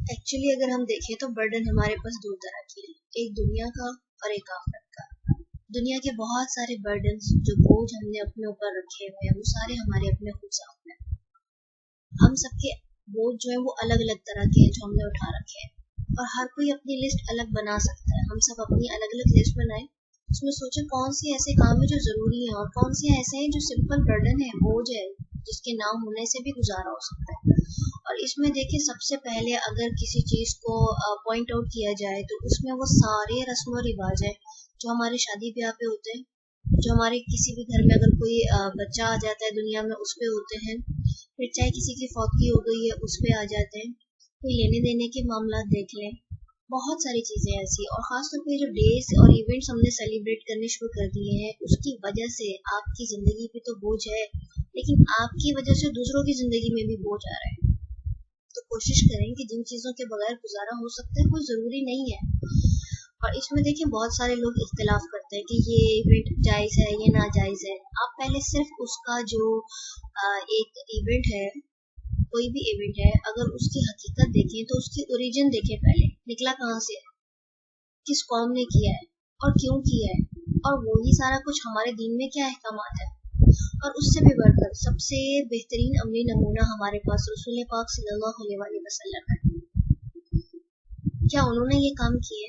Actually अगर हम देखें तो बर्डन हमारे पास दो तरह के हैं, एक दुनिया का और एक आखिरत का। दुनिया के बहुत सारे बर्डन जो बोझ हमने अपने ऊपर रखे हुए हैं वो सारे हमारे अपने खुद सामने हैं। हम सबके बोझ जो है वो अलग अलग तरह के हैं जो हमने उठा रखे हैं, और हर कोई अपनी लिस्ट अलग बना सकता है। हम सब अपनी अलग अलग लिस्ट बनाएं, उसमें सोचें कौन से ऐसे काम है जो जरूरी है और कौन से ऐसे हैं जो सिंपल बर्डन है, बोझ है, जिसके ना होने से भी गुजारा हो सकता है। और इसमें देखिए, सबसे पहले अगर किसी चीज को पॉइंट आउट किया जाए तो उसमें वो सारे रस्म और रिवाज है जो हमारे शादी ब्याह पे होते हैं, जो हमारे किसी भी घर में अगर कोई बच्चा आ जाता है दुनिया में उस पे होते हैं, फिर चाहे किसी की फौतगी हो गई है उस पे आ जाते हैं, कोई लेने देने के मामला देख लें, बहुत सारी चीजें ऐसी। और खासतौर पे जो डेज और इवेंट्स हमने सेलिब्रेट करने शुरू कर दिए हैं उसकी वजह से आपकी जिंदगी पे तो बोझ है, लेकिन आपकी वजह से दूसरों की जिंदगी में भी बोझ आ रहा है। तो कोशिश करें कि जिन चीजों के बगैर गुजारा हो सकता है कोई जरूरी नहीं है। और इसमें देखिए, बहुत सारे लोग इख्तिलाफ करते हैं कि ये इवेंट जायज है ये नाजायज है। आप पहले सिर्फ उसका जो एक इवेंट है, कोई भी इवेंट है, अगर उसकी हकीकत देखें तो उसकी ओरिजिन देखें, पहले निकला कहाँ से है, किस कौम ने किया है और क्यों किया है, और वही सारा कुछ हमारे दीन में क्या अहकामात है। और उससे भी बढ़कर सबसे बेहतरीन अमली नमूना हमारे पास रसूल पाक सल्लल्लाहु अलैहि वसल्लम है। क्या उन्होंने ये काम किए?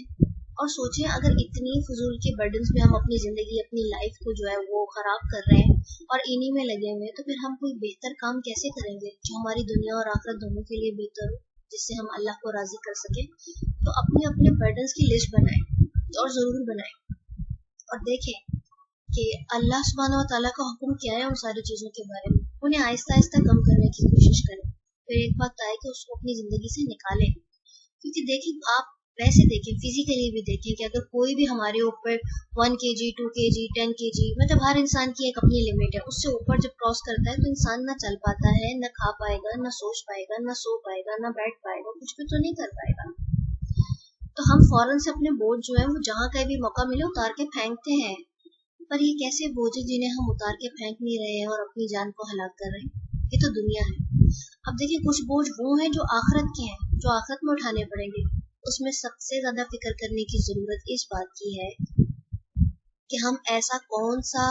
और सोचें, अगर इतनी फजूल के बर्डन्स में हम अपनी जिंदगी, अपनी लाइफ को जो है वो खराब कर रहे हैं और इन्हीं में लगे हुए हैं, तो फिर हम कोई बेहतर काम कैसे करेंगे जो हमारी दुनिया और आखिरत दोनों के लिए बेहतर हो, जिससे हम अल्लाह को राजी कर सके। तो अपने अपने बर्डन्स की लिस्ट बनाएं, और जरूर बनाएं, और देखें कि अल्लाह सुब्हानहू व तआला का हुक्म क्या है उन सारी चीजों के बारे में। उन्हें आहिस्ता आहिस्ता कम करने की कोशिश करें, फिर एक बात आए कि उसको अपनी जिंदगी से निकालें। क्योंकि देखिए, आप वैसे देखें, फिजिकली भी देखें कि अगर कोई भी हमारे ऊपर 1 kg 2 kg 10 kg, मतलब हर इंसान की एक अपनी लिमिट है, उससे ऊपर जब क्रॉस करता है तो इंसान ना चल पाता है, ना खा पाएगा, ना सोच पाएगा, ना सो पाएगा, ना बैठ पाएगा, कुछ भी तो नहीं कर पाएगा। तो हम फौरन से अपने बोझ जो है वो जहाँ कहीं भी मौका मिले उतार के फेंकते हैं। पर ये कैसे बोझ है जिन्हें हम उतार के फेंक नहीं रहे हैं और अपनी जान को हलाक कर रहे हैं? ये तो दुनिया है। अब देखिए, कुछ बोझ वो हैं जो आखिरत के हैं, जो आखिरत में उठाने पड़ेंगे। उसमें सबसे ज्यादा फिक्र करने की जरूरत इस बात की है कि हम ऐसा कौन सा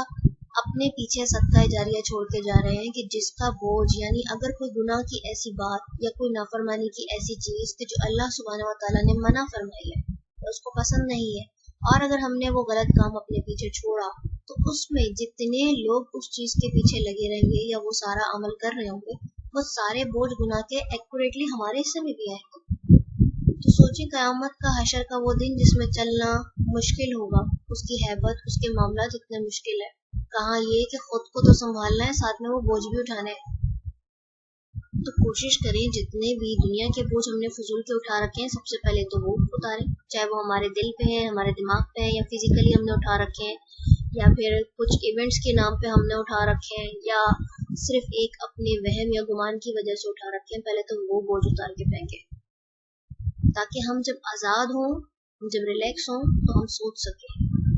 अपने पीछे सदका जारिया छोड़ के जा रहे हैं कि जिसका बोझ, यानी अगर कोई गुनाह की ऐसी बात या कोई नाफरमानी की ऐसी चीज कि जो अल्लाह सुब्हानहू व तआला ने मना फरमाई है, उसको पसंद नहीं है, और अगर हमने वो गलत काम अपने पीछे छोड़ा तो उसमें जितने लोग उस चीज के पीछे लगे रहेंगे या वो सारा अमल कर रहे होंगे, वो सारे बोझ गुनाह के एक्यूरेटली हमारे हिस्से में भी आएंगे। तो सोचिए, क़यामत का, हशर का वो दिन जिसमें चलना मुश्किल होगा, उसकी हैबत, उसके मामला जितने मुश्किल है, कहाँ ये कि खुद को तो संभालना है, साथ में वो बोझ भी उठाने हैं। तो कोशिश करें जितने भी दुनिया के बोझ हमने फजूल के उठा रखे हैं, सबसे पहले तो वो उतारें, चाहे वो हमारे दिल पे है, हमारे दिमाग पे है, या फिजिकली हमने उठा रखे हैं, या फिर कुछ इवेंट्स के नाम पे हमने उठा रखे हैं, या सिर्फ एक अपने वहम या गुमान की वजह से उठा रखे हैं। पहले तो वो बोझ उतार के फेंके, ताकि हम जब आज़ाद हों, जब रिलैक्स हों, तो हम सोच सकें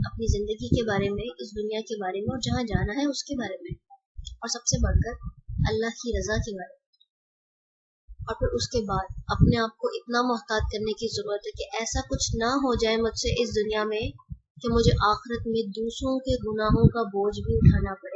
अपनी ज़िंदगी के बारे में, इस दुनिया के बारे में, और जहाँ जाना है उसके बारे में, और सबसे बढ़कर अल्लाह की रज़ा के बारे में। और फिर उसके बाद अपने आप को इतना मोहतात करने की ज़रूरत है कि ऐसा कुछ ना हो जाए मुझसे इस दुनिया में कि मुझे आखिरत में दूसरों के गुनाहों का बोझ भी उठाना पड़े।